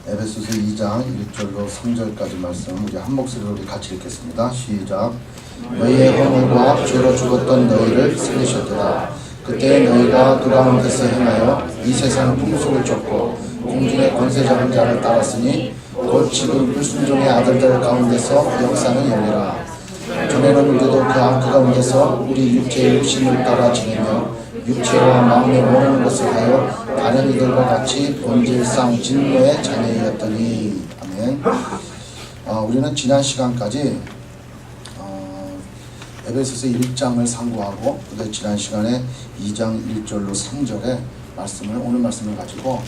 에베소서 2장 1절로 3절까지 말씀 우리 한 목소리로 우리 같이 읽겠습니다. 시작. 너희의 허물과 죄로 죽었던 너희를 살리셨도다. 그때 너희가 그 가운데서 행하여 이 세상 풍속을 쫓고 공중의 권세 잡은 자를 따랐으니 곧 지금 불순종의 아들들 가운데서 역사는 열리라. 전에는 우리도 그 가운데서 우리 육체의 욕심을 따라 지내며 육체와 마음에 원하는 것을 하여 다른 이들과 같이 본질상 진노의 자녀이었더니. 아멘. 우리는 지난 시간까지 에베소서 1장을 상고하고 지난 시간에 2장 1절로 3절의 말씀을 오늘 말씀을 가지고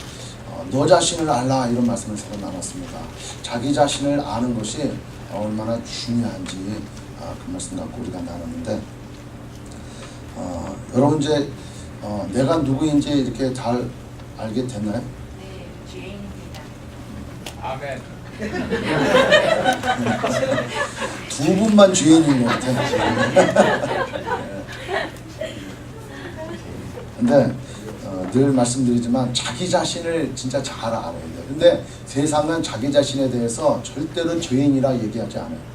너 자신을 알라 이런 말씀을 서로 나눴습니다. 자기 자신을 아는 것이 얼마나 중요한지 그 말씀 갖고 우리가 나눴는데 여러분 이제 내가 누구인지 이렇게 잘 알게 됐나요? 네, 죄인입니다. 아멘. 두 분만 죄인인 것 같아요. 근데 늘 말씀드리지만 자기 자신을 진짜 잘 알아야 돼요. 근데 세상은 자기 자신에 대해서 절대로 죄인이라 얘기하지 않아요.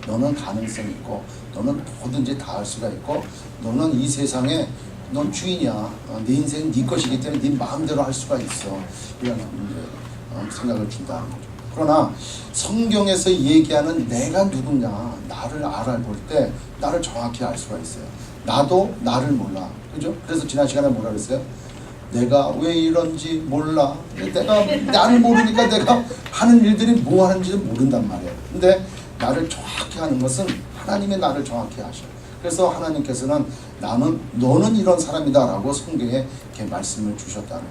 너는 가능성이 있고 너는 뭐든지 다 할 수가 있고 너는 이 세상에 넌 주인이야. 네 인생은 네 것이기 때문에 네 마음대로 할 수가 있어. 이런 생각을 준다는 거죠. 그러나 성경에서 얘기하는 내가 누구냐 나를 알아볼 때 나를 정확히 알 수가 있어요. 나도 나를 몰라. 그죠? 그래서 지난 시간에 뭐라 그랬어요? 내가 왜 이런지 몰라. 내가 나를 모르니까 내가 하는 일들이 뭐 하는지 모른단 말이에요. 근데 나를 정확히 하는 것은 하나님이 나를 정확히 아셔. 그래서 하나님께서는 너는 이런 사람이다 라고 성경에 이렇게 말씀을 주셨다는.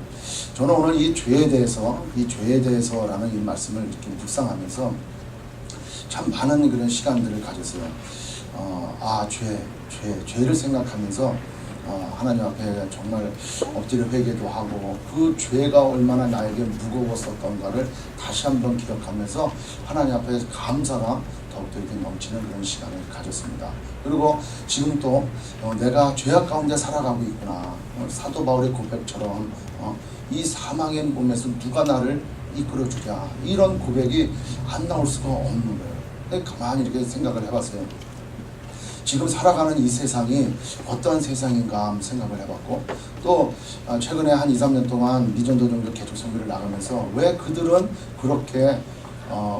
저는 오늘 이 죄에 대해서라는 이 말씀을 이렇게 묵상하면서 참 많은 그런 시간들을 가졌어요. 죄를 생각하면서 하나님 앞에 정말 엎드려 회개도 하고 그 죄가 얼마나 나에게 무거웠었던가를 다시 한번 기억하면서 하나님 앞에 감사가 더욱더 이렇게 넘치는 그런 시간을 가졌습니다. 그리고 지금 또 내가 죄악 가운데 살아가고 있구나. 사도 바울의 고백처럼 이 사망의 몸에서 누가 나를 이끌어주랴. 이런 고백이 안 나올 수가 없는 거예요. 근데 가만히 이렇게 생각을 해봤어요. 지금 살아가는 이 세상이 어떤 세상인가 생각을 해봤고 또 최근에 한 2-3년 동안 미전도 종교 개척 선교를 나가면서 왜 그들은 그렇게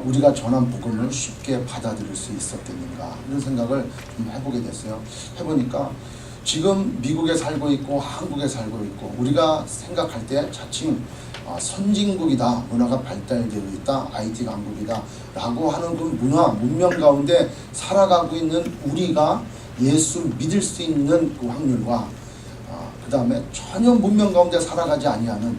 우리가 전한 복음을 쉽게 받아들일 수 있었겠는가 이런 생각을 좀 해보게 됐어요. 해보니까 지금 미국에 살고 있고 한국에 살고 있고 우리가 생각할 때 자칭 선진국이다, 문화가 발달되어 있다, IT 강국이다 라고 하는 그 문명 가운데 살아가고 있는 우리가 예수 믿을 수 있는 그 확률과 그 다음에 전혀 문명 가운데 살아가지 아니하는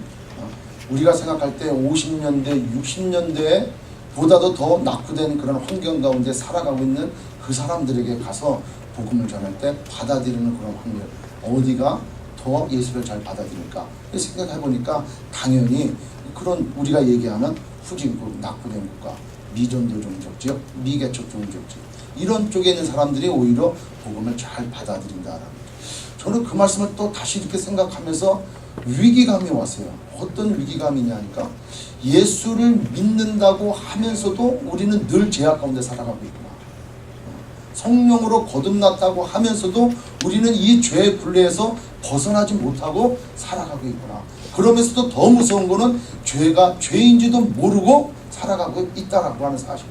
우리가 생각할 때 50년대, 60년대에 보다도 더 낙후된 그런 환경 가운데 살아가고 있는 그 사람들에게 가서 복음을 전할 때 받아들이는 그런 확률 어디가 더 예수를 잘 받아들일까 생각해보니까 당연히 그런 우리가 얘기하는 후진국, 낙후된 국가, 미전도 종족지역, 미개척 종족지역 이런 쪽에 있는 사람들이 오히려 복음을 잘 받아들인다라는 거죠. 저는 그 말씀을 또 다시 이렇게 생각하면서 위기감이 왔어요. 어떤 위기감이냐니까 예수를 믿는다고 하면서도 우리는 늘 죄악 가운데 살아가고 있구나. 성령으로 거듭났다고 하면서도 우리는 이 죄의 굴레에서 벗어나지 못하고 살아가고 있구나. 그러면서도 더 무서운 거는 죄가 죄인지도 모르고 살아가고 있다라고 하는 사실.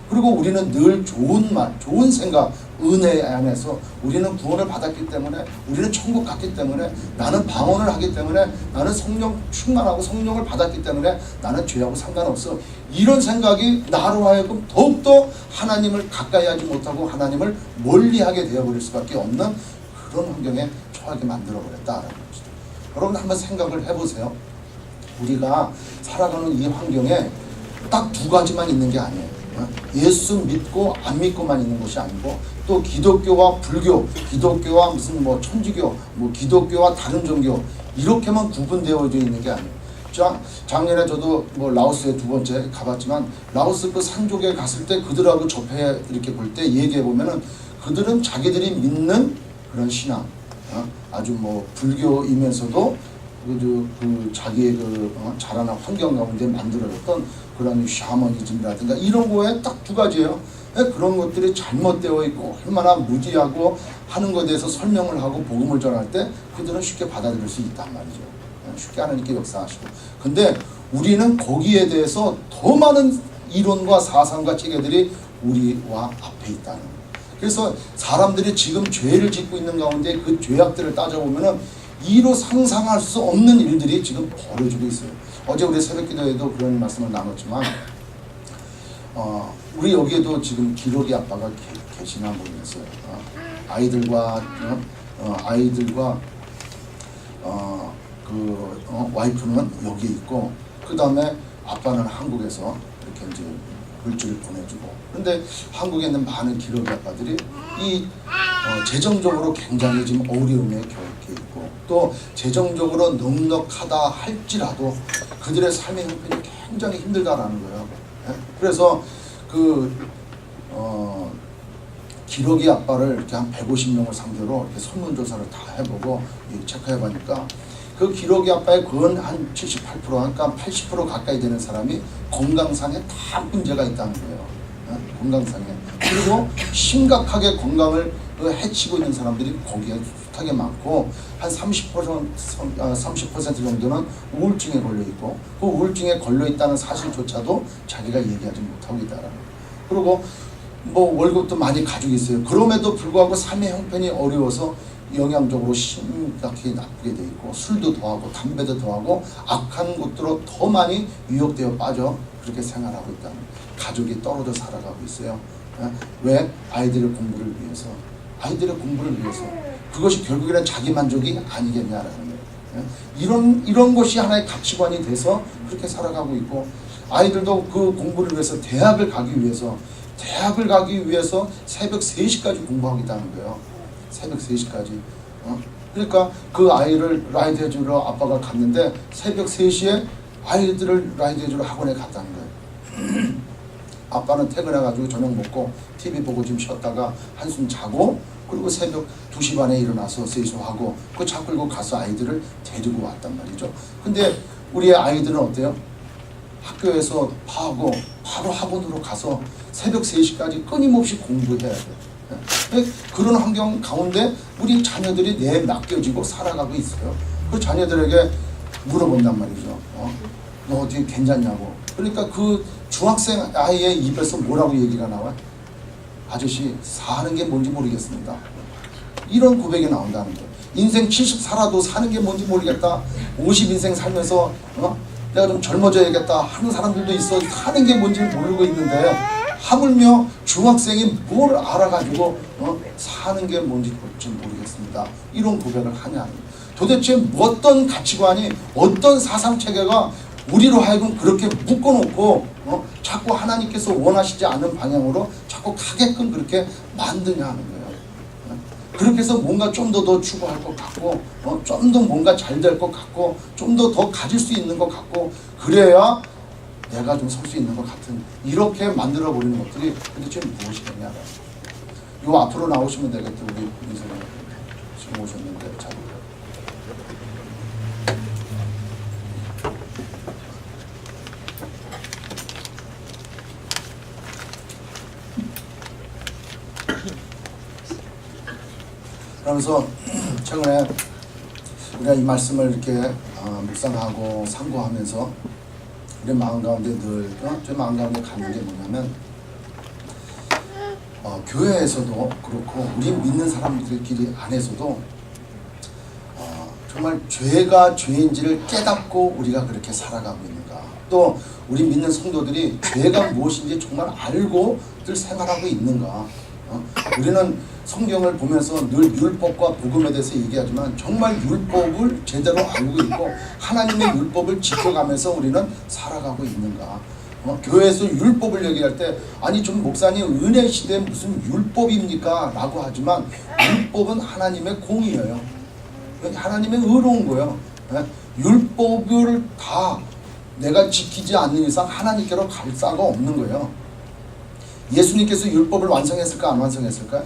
그리고 우리는 늘 좋은 말, 좋은 생각, 은혜 안에서 우리는 구원을 받았기 때문에 우리는 천국 갔기 때문에 나는 방언을 하기 때문에 나는 성령 충만하고 성령을 받았기 때문에 나는 죄하고 상관없어. 이런 생각이 나로 하여금 더욱더 하나님을 가까이 하지 못하고 하나님을 멀리하게 되어버릴 수밖에 없는 그런 환경에 처하게 만들어버렸다라는 것이죠. 여러분 한번 생각을 해보세요. 우리가 살아가는 이 환경에 딱 두 가지만 있는 게 아니에요. 예수 믿고 안 믿고만 있는 것이 아니고 또 기독교와 불교, 기독교와 무슨 뭐 천주교, 뭐 기독교와 다른 종교 이렇게만 구분되어져 있는 게 아니에요. 작년에 저도 뭐 라오스에 2번째 가봤지만 라오스 그 산족에 갔을 때 그들하고 접해 이렇게 볼 때 얘기해 보면은 그들은 자기들이 믿는 그런 신앙, 아주 뭐 불교이면서도 자기의 자라난 환경 가운데 만들어졌던 그런 샤머니즘이라든가 이런 거에 딱 두 가지예요. 그런 것들이 잘못되어 있고 얼마나 무지하고 하는 것에 대해서 설명을 하고 복음을 전할 때 그들은 쉽게 받아들일 수 있단 말이죠. 쉽게 하나님께 역사하시고. 근데 우리는 거기에 대해서 더 많은 이론과 사상과 체계들이 우리와 앞에 있다는 거예요. 그래서 사람들이 지금 죄를 짓고 있는 가운데 그 죄악들을 따져보면은 이로 상상할 수 없는 일들이 지금 벌어지고 있어요. 어제 우리 새벽기도에도 그런 말씀을 나눴지만 우리 여기에도 지금 기록이 아빠가 계시나 모르겠어요. 아이들과 와이프는 여기에 있고 그 다음에 아빠는 한국에서 이렇게 이제 물질을 보내주고. 그런데 한국에 있는 많은 기록이 아빠들이 재정적으로 굉장히 지금 어려움에 겪게 있고 또 재정적으로 넉넉하다 할지라도 그들의 삶의 형편이 굉장히 힘들다라는 거예요. 그래서 기록이 아빠를 이렇게 한 150명을 상대로 이렇게 설문조사를 다 해보고 체크해보니까 그 기록이 아빠의 그건 한 78% 그러니까 80% 가까이 되는 사람이 건강상에 다 문제가 있다는 거예요. 건강상에. 그리고 심각하게 건강을 해치고 있는 사람들이 거기에 숱하게 많고 한 30% 정도는 우울증에 걸려 있고 그 우울증에 걸려 있다는 사실조차도 자기가 얘기하지 못하고 있다라는 거예요. 그리고 뭐 월급도 많이 가지고 있어요. 그럼에도 불구하고 삶의 형편이 어려워서 영양적으로 심각하게 나쁘게 돼 있고 술도 더하고 담배도 더하고 악한 곳으로 더 많이 유혹되어 빠져 그렇게 생활하고 있다는 거예요. 가족이 떨어져 살아가고 있어요. 왜? 아이들의 공부를 위해서. 아이들의 공부를 위해서. 그것이 결국에는 자기 만족이 아니겠냐라는 거예요. 이런 것이 하나의 가치관이 돼서 그렇게 살아가고 있고 아이들도 그 공부를 위해서 대학을 가기 위해서 새벽 3시까지 공부하겠다는 거예요. 새벽 3시까지. 그러니까 그 아이를 라이드 해주러 아빠가 갔는데 새벽 3시에 아이들을 라이드 해주러 학원에 갔다는 거예요. 아빠는 퇴근해가지고 저녁 먹고 TV 보고 좀 쉬었다가 한숨 자고 그리고 새벽 2시 반에 일어나서 세수하고 그 차 끌고 가서 아이들을 데리고 왔단 말이죠. 근데 우리의 아이들은 어때요? 학교에서 파하고 바로 학원으로 가서 새벽 3시까지 끊임없이 공부해야 돼요. 그런 환경 가운데 우리 자녀들이 맡겨지고 살아가고 있어요. 그 자녀들에게 물어본단 말이죠. 너 어떻게 괜찮냐고. 그러니까 그 중학생 아이의 입에서 뭐라고 얘기가 나와? 아저씨 사는 게 뭔지 모르겠습니다. 이런 고백이 나온다는 거예요. 인생 70 살아도 사는 게 뭔지 모르겠다. 50인생 살면서 내가 좀 젊어져야겠다 하는 사람들도 있어. 사는 게 뭔지 모르고 있는데 하물며 중학생이 뭘 알아가지고 사는 게 뭔지 모르겠습니다. 이런 고백을 하냐. 도대체 어떤 가치관이 어떤 사상체계가 우리로 하여금 그렇게 묶어놓고 자꾸 하나님께서 원하시지 않는 방향으로 자꾸 가게끔 그렇게 만드냐 하는 거예요. 그렇게 해서 뭔가 좀 더 추구할 것 같고 좀 더 뭔가 잘 될 것 같고 좀 더 가질 수 있는 것 같고 그래야 내가 좀 설 수 있는 것 같은 이렇게 만들어버리는 것들이 도대체 무엇이겠냐. 요 앞으로 나오시면 되겠다. 우리 민선이 지금 오셨는데 잘 그러면서 최근에 우리가 이 말씀을 이렇게 묵상하고 상고하면서 우리 마음 가운데 늘 제 마음 가운데 가는 게 뭐냐면 교회에서도 그렇고 우리 믿는 사람들끼리 안에서도 정말 죄가 죄인지를 깨닫고 우리가 그렇게 살아가고 있는가. 또 우리 믿는 성도들이 죄가 무엇인지 정말 알고들 생활하고 있는가. 우리는 성경을 보면서 늘 율법과 복음에 대해서 얘기하지만 정말 율법을 제대로 알고 있고 하나님의 율법을 지켜가면서 우리는 살아가고 있는가. 교회에서 율법을 얘기할 때 아니 좀 목사님 은혜 시대에 무슨 율법입니까? 라고 하지만 율법은 하나님의 공의예요. 하나님의 의로운 거예요. 율법을 다 내가 지키지 않는 이상 하나님께로 갈 자가 없는 거예요. 예수님께서 율법을 완성했을까 안 완성했을까요?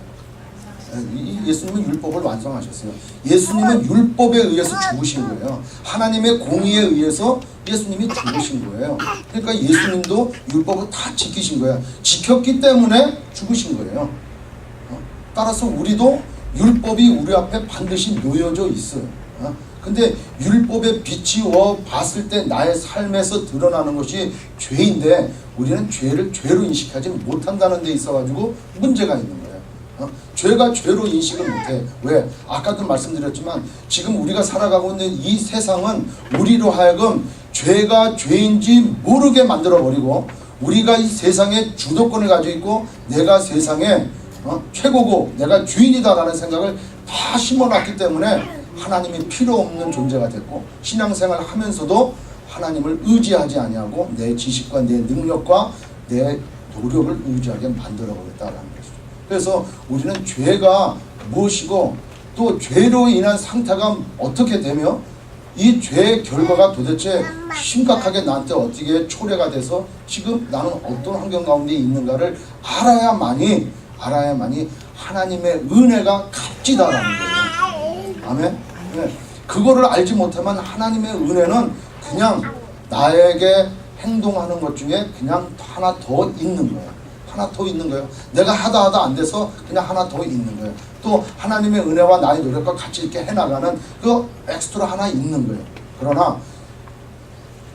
예수님은 율법을 완성하셨어요. 예수님은 율법에 의해서 죽으신 거예요. 하나님의 공의에 의해서 예수님이 죽으신 거예요. 그러니까 예수님도 율법을 다 지키신 거예요. 지켰기 때문에 죽으신 거예요. 따라서 우리도 율법이 우리 앞에 반드시 놓여져 있어요. 근데 율법에 비치워 봤을 때 나의 삶에서 드러나는 것이 죄인데 우리는 죄를 죄로 인식하지 못한다는 데 있어가지고 문제가 있는 거예요. 죄가 죄로 인식을 못해. 왜? 아까도 말씀드렸지만 지금 우리가 살아가고 있는 이 세상은 우리로 하여금 죄가 죄인지 모르게 만들어버리고 우리가 이 세상에 주도권을 가지고 있고 내가 세상에 최고고 내가 주인이다라는 생각을 다 심어놨기 때문에 하나님이 필요 없는 존재가 됐고 신앙생활을 하면서도 하나님을 의지하지 아니하고 내 지식과 내 능력과 내 노력을 의지하게 만들어버렸다라는 것이죠. 그래서 우리는 죄가 무엇이고 또 죄로 인한 상태가 어떻게 되며 이 죄의 결과가 도대체 심각하게 나한테 어떻게 초래가 돼서 지금 나는 어떤 환경 가운데 있는가를 알아야만이 하나님의 은혜가 값지다라는 거예요. 아멘. 네. 그거를 알지 못하면 하나님의 은혜는 그냥 나에게 행동하는 것 중에 그냥 하나 더 있는 거예요. 하나 더 있는 거예요. 내가 하다 안 돼서 그냥 하나 더 있는 거예요. 또 하나님의 은혜와 나의 노력과 같이 이렇게 해나가는 그 엑스트라 하나 있는 거예요. 그러나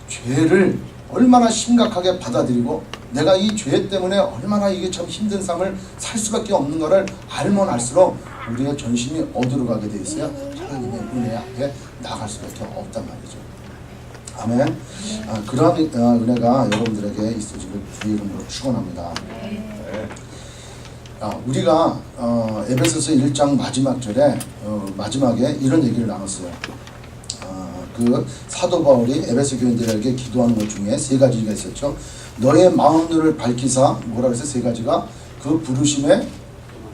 죄를 얼마나 심각하게 받아들이고 내가 이 죄 때문에 얼마나 이게 참 힘든 삶을 살 수밖에 없는 것을 알면 알수록 우리의 전심이 어디로 가게 돼 있어요? 하나님의 은혜 앞에 나갈 수밖에 없단 말이죠. 아멘. 그러한 은혜가 여러분들에게 있어지길 주의 이름으로 축원합니다. 우리가 에베소서 1장 마지막 절에 마지막에 이런 얘기를 나눴어요. 그 사도 바울이 에베소 교인들에게 기도하는 것 중에 세 가지가 있었죠. 너의 마음들을 밝히사 뭐라 그래서 세 가지가 그 부르심의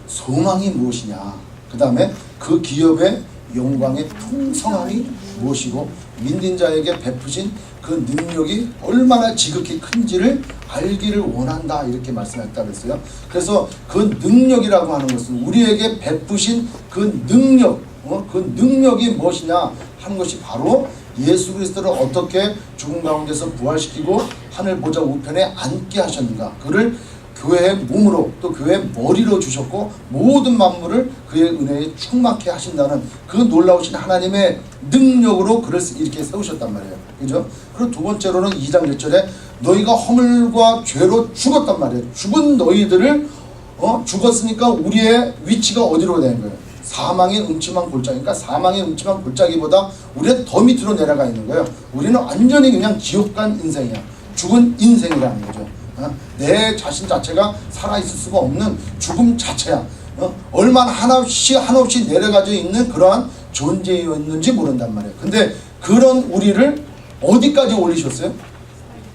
소망이 무엇이냐. 그 다음에 그 기업의 영광의 풍성함이 무엇이고 믿는 자에게 베푸신 그 능력이 얼마나 지극히 큰지를 알기를 원한다 이렇게 말씀했다 그랬어요. 그래서 그 능력이라고 하는 것은 우리에게 베푸신 그 능력, 그 능력이 무엇이냐 하는 것이 바로 예수 그리스도를 어떻게 죽음 가운데서 부활시키고 하늘 보좌 우편에 앉게 하셨는가. 그를 교회의 몸으로 또 교회의 머리로 주셨고 모든 만물을 그의 은혜에 충만케 하신다는 그 놀라우신 하나님의 능력으로 그를 이렇게 세우셨단 말이에요. 그죠? 그리고 두 번째로는 2장 1절에 너희가 허물과 죄로 죽었단 말이에요. 죽은 너희들을 죽었으니까 우리의 위치가 어디로 된 거예요? 사망의 음침한 골짜기니까 사망의 음침한 골짜기보다 우리는 더 밑으로 내려가 있는 거예요. 우리는 완전히 그냥 지옥 간 인생이야. 죽은 인생이라는 거죠. 내 자신 자체가 살아있을 수가 없는 죽음 자체야. 얼마나 한없이 내려가져 있는 그러한 존재였는지 모른단 말이에요. 근데 그런 우리를 어디까지 올리셨어요?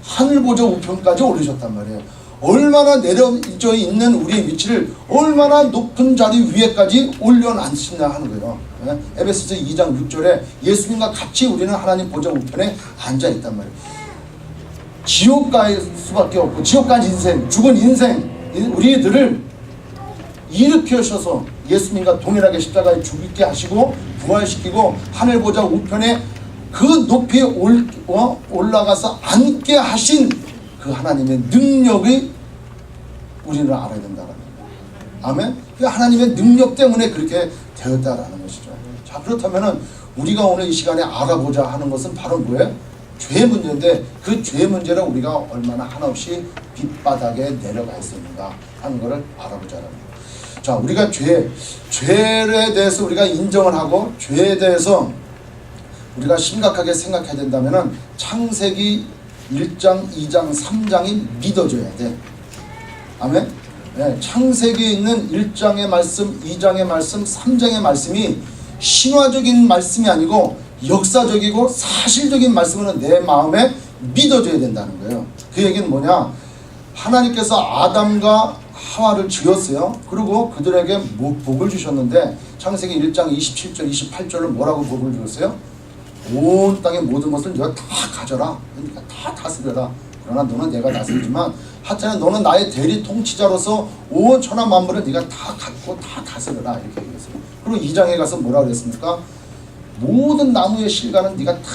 하늘보좌 우편까지 올리셨단 말이에요. 얼마나 내려져 있는 우리의 위치를 얼마나 높은 자리 위에까지 올려놨으냐 하는 거예요. 에베소서 2장 6절에 예수님과 같이 우리는 하나님 보좌 우편에 앉아있단 말이에요. 지옥 갈 수밖에 없고 지옥 간 인생, 죽은 인생 우리들을 일으켜셔서 예수님과 동일하게 십자가에 죽게 하시고 부활시키고 하늘 보좌 우편에 그 높이에 올라가서 앉게 하신 그 하나님의 능력이 우리는 알아야 된다는 거예요. 아멘. 그 하나님의 능력 때문에 그렇게 되었다라는 것이죠. 자, 그렇다면은 우리가 오늘 이 시간에 알아보자 하는 것은 바로 뭐예요? 죄의 문제인데 그 죄의 문제를 우리가 얼마나 한없이 빗바닥에 내려가 있었는가 하는 것을 알아보자라는 거예요. 자, 우리가 죄에 대해서 우리가 인정을 하고 죄에 대해서 우리가 심각하게 생각해야 된다면은 창세기 1장, 2장, 3장이 믿어져야 돼. 아멘. 네, 창세기에 있는 1장의 말씀, 2장의 말씀, 3장의 말씀이 신화적인 말씀이 아니고 역사적이고 사실적인 말씀은 내 마음에 믿어져야 된다는 거예요. 그 얘기는 뭐냐? 하나님께서 아담과 하와를 지었어요. 그리고 그들에게 복을 주셨는데 창세기 1장 27절, 28절을 뭐라고 복을 주었어요? 온 땅의 모든 것을 네가 다 가져라. 그러니까 다 다스려라. 그러나 너는 내가 다스리지만 하여튼 너는 나의 대리 통치자로서 온 천하 만물을 네가 다 갖고 다 다스려라 이렇게 얘기했어요. 그리고 2장에 가서 뭐라 그랬습니까? 모든 나무의 실과는 네가 다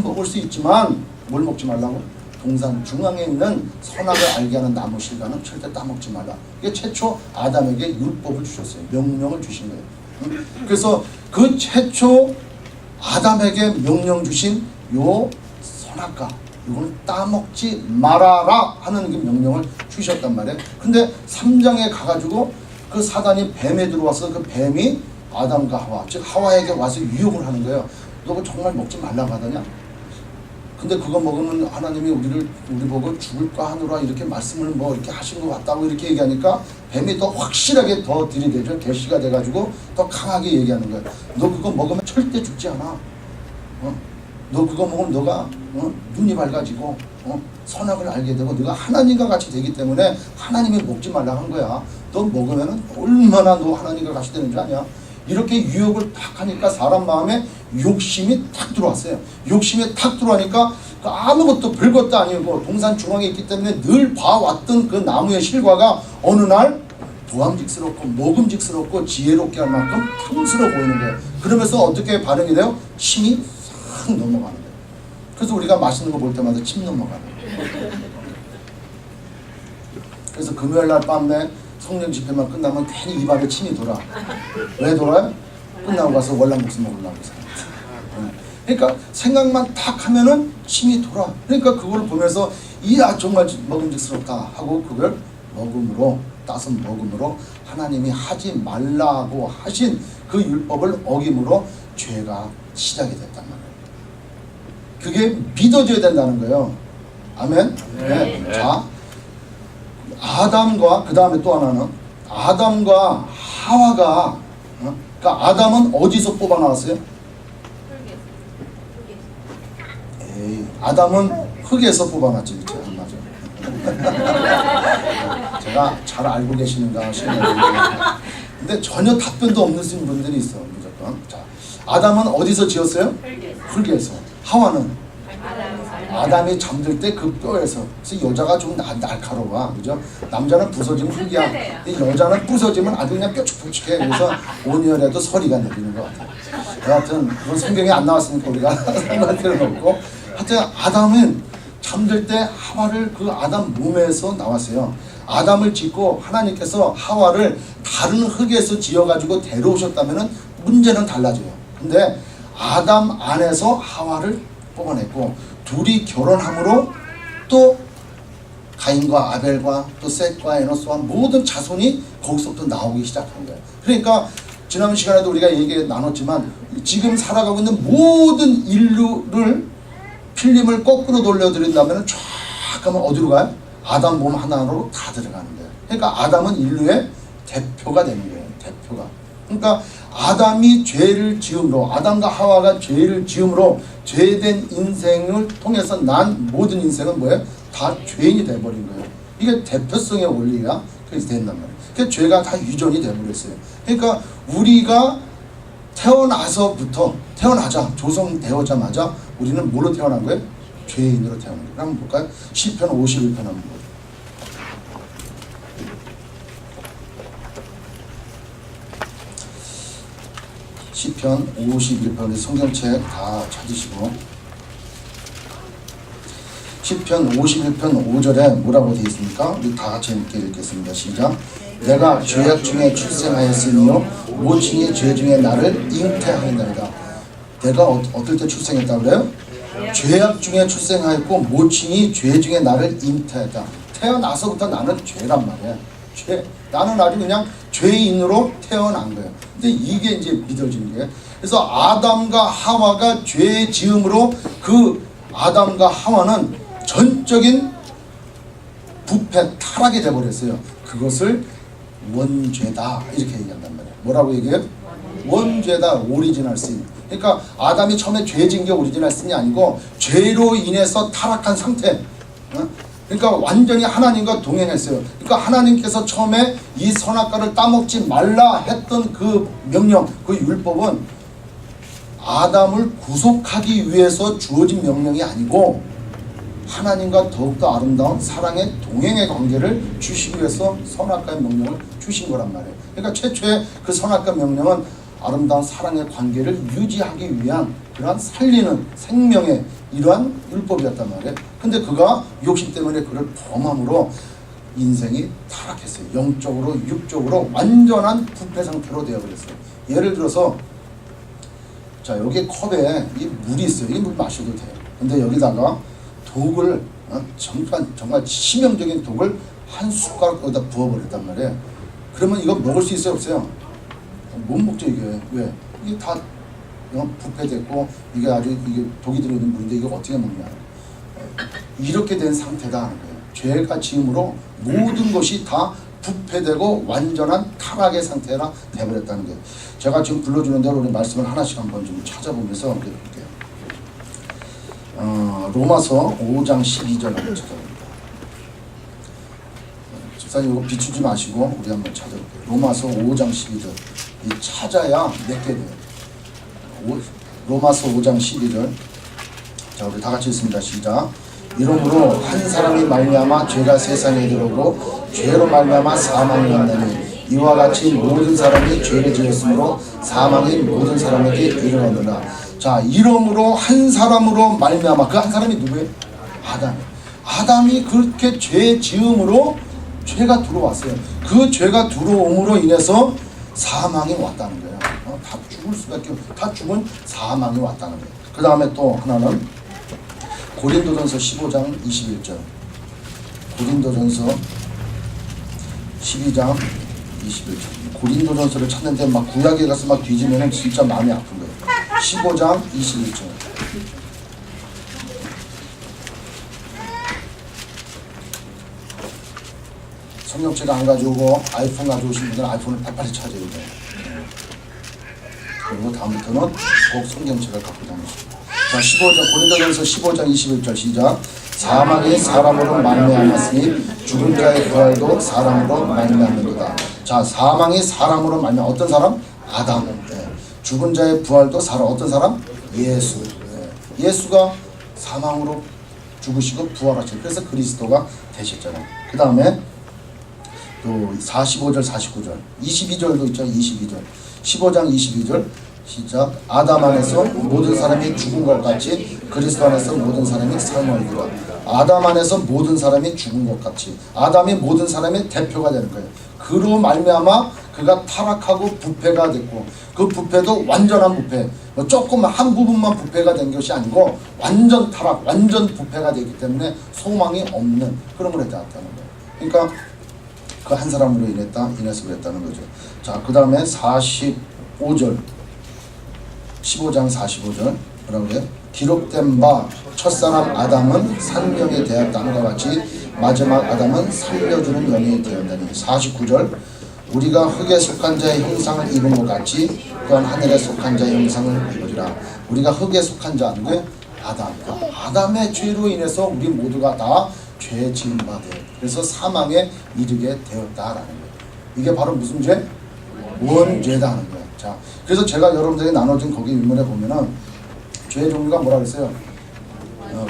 먹을 수 있지만 뭘 먹지 말라고? 동산 중앙에 있는 선악을 알게 하는 나무 실과는 절대 따먹지 말라. 이게 최초 아담에게 율법을 주셨어요. 명령을 주신 거예요. 응? 그래서 그 최초 아담에게 명령 주신 요 선악과 이거는 따먹지 말아라 하는 그 명령을 주셨단 말이에요. 근데 3장에 가가지고 그 사단이 뱀에 들어와서 그 뱀이 아담과 하와 즉 하와에게 와서 유혹을 하는 거예요. 너 그거 정말 먹지 말라고 하더냐? 근데 그거 먹으면 하나님이 우리 보고 죽을까 하노라 이렇게 말씀을 뭐 이렇게 하신 것 같다고 이렇게 얘기하니까 뱀이 더 확실하게 더 들이대죠. 계시가 돼가지고 더 강하게 얘기하는 거예요. 너 그거 먹으면 절대 죽지 않아. 너 그거 먹으면 너가 눈이 밝아지고 선악을 알게 되고 너가 하나님과 같이 되기 때문에 하나님이 먹지 말라 한 거야. 너 먹으면 얼마나 너 하나님과 같이 되는 줄 아냐? 이렇게 유혹을 탁 하니까 사람 마음에 욕심이 탁 들어왔어요. 욕심이 탁 들어오니까 아무것도 별것도 아니고 동산 중앙에 있기 때문에 늘 봐왔던 그 나무의 실과가 어느 날 보암직스럽고 먹음직스럽고 지혜롭게 할 만큼 탐스러워 보이는 거예요. 그러면서 어떻게 반응이 돼요? 침이 싹 넘어가는 거예요. 그래서 우리가 맛있는 거 볼 때마다 침 넘어가는 거예요. 그래서 금요일 날 밤에 성령 집회만 끝나면 괜히 입안에 침이 돌아. 왜 돌아요? 끝나고 가서 월남국수 먹으려고 해서. 그러니까 생각만 탁 하면은 침이 돌아. 그러니까 그걸 보면서 이야 정말 먹음직스럽다 하고 그걸 먹음으로 따서 먹음으로 하나님이 하지 말라고 하신 그 율법을 어김으로 죄가 시작이 됐단 말이에요. 그게 믿어져야 된다는 거예요. 아멘? 네. 자, 아담과 그 다음에 또 하나는 아담과 하와가 그러니까 아담은 어디서 뽑아 나왔어요? 에이, 아담은 흙에서 뽑아 놨지. 그쵸? 맞아. 제가 잘 알고 계시는가 싶네요. 근데 전혀 답변도 없는 분들이 있어. 무조건. 자, 아담은 어디서 지었어요? 흙에서. 하와는 아담이 잠들 때 그 뼈에서. 그래서 여자가 좀 날카로워. 그죠? 남자는 부서지면 흙이야. 여자는 부서지면 아주 그냥 뾰족뾰족해. 그래서 온열에도 서리가 내리는 것 같아요. 여하튼 그건 성경에 안 나왔으니까 우리가 상관할 필요는 없고. 하여튼 아담은 잠들 때 하와를 그 아담 몸에서 나왔어요. 아담을 짓고 하나님께서 하와를 다른 흙에서 지어가지고 데려오셨다면 문제는 달라져요. 근데 아담 안에서 하와를 뽑아냈고 둘이 결혼함으로 또 가인과 아벨과 또 셋과 에노스와 모든 자손이 거기서부터 나오기 시작한 거예요. 그러니까 지난 시간에도 우리가 얘기 나눴지만 지금 살아가고 있는 모든 인류를 필름을 거꾸로 돌려드린다면 쫙 가면 어디로 가요? 아담 몸 하나로 다 들어가는 거예요. 그러니까 아담은 인류의 대표가 되는 거예요. 대표가. 그러니까 아담이 죄를 지음으로 아담과 하와가 죄를 지음으로 죄된 인생을 통해서 난 모든 인생은 뭐예요? 다 죄인이 돼버린 거예요. 이게 대표성의 원리가 그래서 된단 말이에요. 그 죄가 다 유전이 돼버렸어요. 그러니까 우리가 태어나서부터 태어나자 조성되어자마자 우리는 뭐로 태어난 거예요? 죄인으로 태어난 거예요. 한번 볼까요? 시편 51편 한번 보죠. 시편 51편 성경책 다 찾으시고 시편 51편 5절에 뭐라고 되어 있습니까? 우리 다 같이 함께 읽겠습니다. 시작. 내가 죄악 중에 출생하였으니요 모친이 죄 중에 나를 잉태하였나이다. 내가 어떨 때 출생했다고 그래요? 죄악 중에 출생하였고 모친이 죄 중에 나를 잉태했다. 태어나서부터 나는 죄란 말이야. 죄. 나는 아주 그냥 죄인으로 태어난 거예요. 근데 이게 이제 믿어지는 거예요. 그래서 아담과 하와가 죄 지음으로 그 아담과 하와는 전적인 부패, 타락이 되어버렸어요. 그것을 원죄다 이렇게 얘기한단 말이에요. 뭐라고 얘기해요? 원죄다, 오리지널 신. 그러니까 아담이 처음에 죄 지은 게 오리지널 신이 아니고 죄로 인해서 타락한 상태. 그러니까 완전히 하나님과 동행했어요. 그러니까 하나님께서 처음에 이 선악과를 따먹지 말라 했던 그 명령, 그 율법은 아담을 구속하기 위해서 주어진 명령이 아니고 하나님과 더욱더 아름다운 사랑의 동행의 관계를 주시기 위해서 선악과의 명령을 주신 거란 말이에요. 그러니까 최초의 그 선악과 명령은 아름다운 사랑의 관계를 유지하기 위한 그러한 살리는 생명의 이러한 율법이었단 말이에요. 근데 그가 욕심 때문에 그를 범함으로 인생이 타락했어요. 영적으로 육적으로 완전한 부패 상태로 되어버렸어요. 예를 들어서 자, 여기 컵에 이 물이 있어요. 이 물 마셔도 돼요. 근데 여기다가 독을 정말 치명적인 독을 한 숟가락 거기다 부어버렸단 말이에요. 그러면 이거 먹을 수 있어요, 없어요? 못 먹죠. 이게 왜? 이게 다 부패됐고 이게 아주 이게 독이 들어있는 물인데 이거 어떻게 먹냐? 이렇게 된 상태다 하는 거예요. 죄가 지음으로 모든 것이 다 부패되고 완전한 타락의 상태라 되어버렸다는 거예요. 제가 지금 불러주는 대로 우리 말씀을 하나씩 한번 좀 찾아보면서 볼게요. 로마서 5장 12절 한번 찾아봅니다. 집사님 이거 비추지 마시고 우리 한번 찾아볼게요. 로마서 5장 12절. 이 찾아야 맺게 돼요. 로마서 5장 12절. 자, 우리 다 같이 읽습니다. 시작. 이러므로 한 사람이 말미암아 죄가 세상에 들어오고 죄로 말미암아 사망이 왔나니 이와 같이 모든 사람이 죄를 지었으므로 사망이 모든 사람에게 이르렀느니라. 자, 이러므로 한 사람으로 말미암아, 그 한 사람이 누구예요? 아담이 그렇게 죄 지음으로 죄가 들어왔어요. 그 죄가 들어옴으로 인해서 사망이 왔다는 거예요. 다 죽을 수밖에 없어요. 다 죽은 사망이 왔다는 거예요. 그 다음에 또 하나는 고린도전서 15장 21절. 고린도전서 12장 21절. 고린도전서를 찾는데 막 구약에 가서 막 뒤지면 진짜 마음이 아픈 거예요. 15장 21절. 성경책 안 가져오고 아이폰 가져오신 분들은 아이폰을 빨리빨리 찾아야 돼요. 그리고 다음부터는 꼭 성경책을 갖고 다니시고. 자, 15장, 고린도전서 15장 21절 시작. 사망이 사람으로 말미암았으니 죽은 자의 부활도 사람으로 말미암는도다. 자, 사망이 사람으로 말미암아. 어떤 사람? 아담. 죽은 자의 부활도 사람. 어떤 사람? 예수. 예수가 사망으로 죽으시고 부활하시고 그래서 그리스도가 되셨잖아요. 그 다음에 또 45절 49절 22절도 있죠. 22절 15장 22절 시작. 아담 안에서 모든 사람이 죽은 것 같이 그리스도 안에서 모든 사람이 삶을 얻으라. 아담 안에서 모든 사람이 죽은 것 같이 아담이 모든 사람의 대표가 되는 거예요. 그로 말미암아 그가 타락하고 부패가 됐고 그 부패도 완전한 부패, 조금 한 부분만 부패가 된 것이 아니고 완전 타락, 완전 부패가 되기 때문에 소망이 없는 그런 걸 되었다는 거예요. 그러니까 그 한 사람으로 인해서 그랬다는 거죠. 자, 그 다음에 45절 15장 45절 뭐라고 그래요? 기록된 바 첫사람 아담은 생명이 되었다는 것 같이 마지막 아담은 살려주는 영이 되었다니. 49절 우리가 흙에 속한 자의 형상을 입은 것 같이 또한 하늘에 속한 자의 형상을 입으리라. 우리가 흙에 속한 자는 게 아담. 아담의 죄로 인해서 우리 모두가 다 죄 지은 바 돼. 그래서 사망에 이르게 되었다라는 거예요. 이게 바로 무슨 죄? 원죄다 하는 거예요. 자, 그래서 제가 여러분들에게 나눠진 거기 인문에 보면은 죄 종류가 뭐라 그랬어요?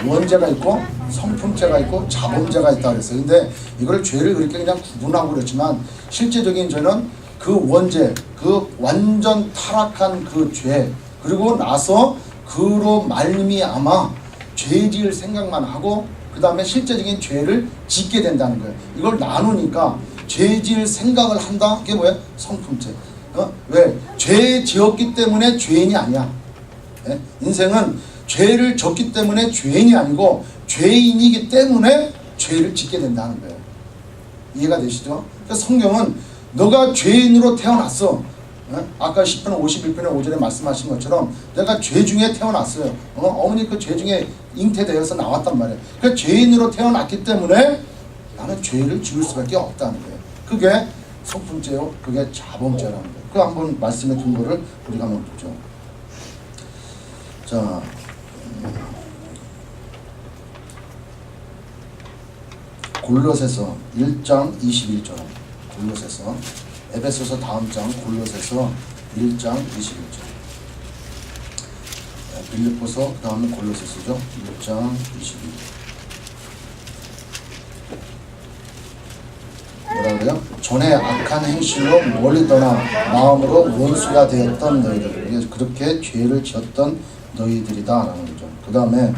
원죄가 있고 성품죄가 있고 자범죄가 있다 그랬어요. 근데 이걸 죄를 그렇게 그냥 구분하고 그렇지만 실제적인 죄는 그 원죄, 그 완전 타락한 그 죄, 그리고 나서 그로 말미암아 죄 지을 생각만 하고 그 다음에 실제적인 죄를 짓게 된다는 거예요. 이걸 나누니까 죄 지을 생각을 한다? 그게 뭐예요? 성품죄. 왜? 죄 지었기 때문에 죄인이 아니야. 예? 인생은 죄를 졌기 때문에 죄인이 아니고 죄인이기 때문에 죄를 짓게 된다는 거예요. 이해가 되시죠? 그래서 성경은 너가 죄인으로 태어났어. 아까 10편 51편의 5절에 말씀하신 것처럼 내가 죄 중에 태어났어요. 어머니 그 죄 중에 잉태되어서 나왔단 말이에요. 그러니까 죄인으로 태어났기 때문에 나는 죄를 지을 수밖에 없다는 거예요. 그게 성품죄요. 그게 자범죄라는 거예요. 그 한번 말씀해 둔 거를 우리가 한번 보죠. 자, 골로새서 1장 21절. 골로새서 에베소서 다음 장 골로새서 1장 21절. 빌립보서 그 다음은 골로새서죠. 1장 21절. 그래요? 전에 악한 행실로 멀리 떠나 마음으로 원수가 되었던 너희들. 그렇게 죄를 지었던 너희들이다 라는 거죠. 그 다음에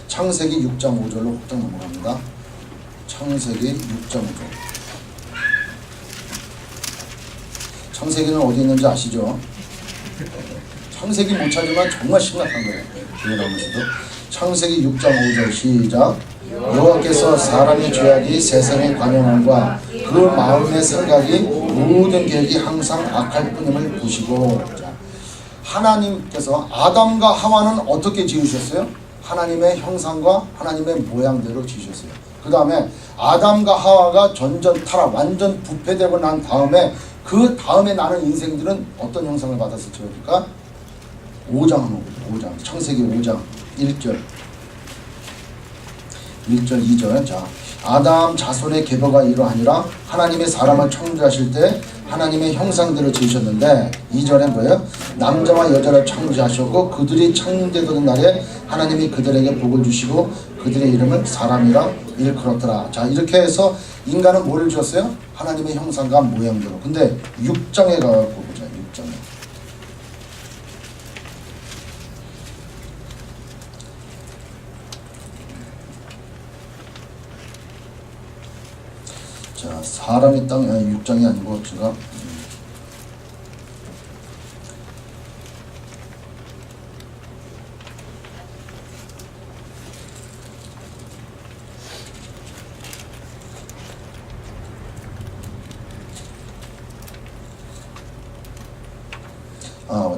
창세기 6장 5절로 확장 넘어갑니다. 창세기 6장 5절. 창세기는 어디 있는지 아시죠? 창세기 못 찾으면 정말 심각한 거예요. 교회 나오면서도. 창세기 6장 5절 시작. 여호와께서 사람의 죄악이 세상에 관영함과 그 마음의 생각이 모든 계획이 항상 악할 뿐임을 보시고. 자, 하나님께서 아담과 하와는 어떻게 지으셨어요? 하나님의 형상과 하나님의 모양대로 지으셨어요. 그 다음에 아담과 하와가 전전 타락 완전 부패되고 난 다음에 그 다음에 나는 인생들은 어떤 형상을 받았을지 모르니까 5장 한번 보죠. 5장 창세기 5장 1절 2절. 자, 아담 자손의 계보가 이러하니라. 하나님의 사람을 창조하실 때 하나님의 형상대로 지으셨는데 2절에 뭐예요? 남자와 여자를 창조하셨고 그들이 창조되던 날에 하나님이 그들에게 복을 주시고 그들의 이름을 사람이라 일컬었더라. 자, 이렇게 해서 인간은 뭐를 주었어요? 하나님의 형상과 모양대로. 근데 6장에 가갖고 보자. 6장에. 자, 사람이 땅 6장이 아니고 제가